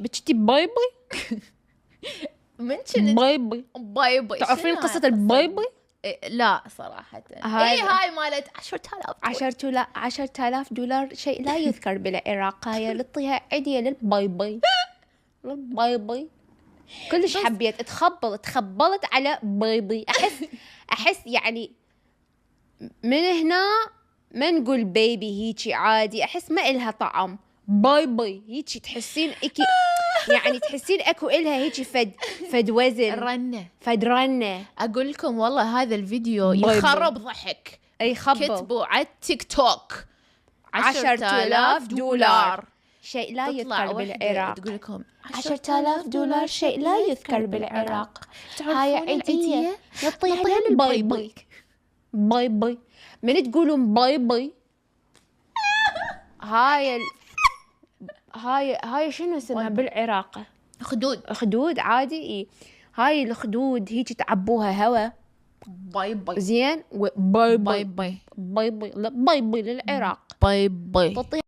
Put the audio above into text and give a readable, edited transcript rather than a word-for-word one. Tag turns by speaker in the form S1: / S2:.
S1: بتشتي باي باي
S2: من كنت
S1: باي باي.
S2: باي باي.
S1: تعرفين قصة الباي باي؟
S2: لا صراحة. هاي مالت
S1: 10,000 دولار، شيء لا يذكر بالعراق. هاي لطيها عدية للباي باي. باي باي كلش حبيت تخبلت على باي باي. احس يعني من هنا ما نقول بيبي هيجي عادي، احس ما إلها طعم. باي باي هيجي تحسين اكي يعني تحسين اكو إلها هيجي فد وزن رنة.
S2: اقول لكم والله هذا الفيديو يخرب ضحك.
S1: اي خبل.
S2: كتبوا على التيك توك
S1: 10,000 دولار شيء لا يذكر بالعراق.
S2: تقول لكم
S1: 10,000 دولار شيء لا يذكر بالعراق. هاي عيدية نطيها للباي باي. باي باي من تقولون باي باي هاي شنو اسمها بالعراق؟ خدود عادي. إيه هاي الخدود هيك تعبوها هوا.
S2: باي باي
S1: زين باي باي
S2: باي باي
S1: باي باي لا باي باي للعراق.
S2: باي باي.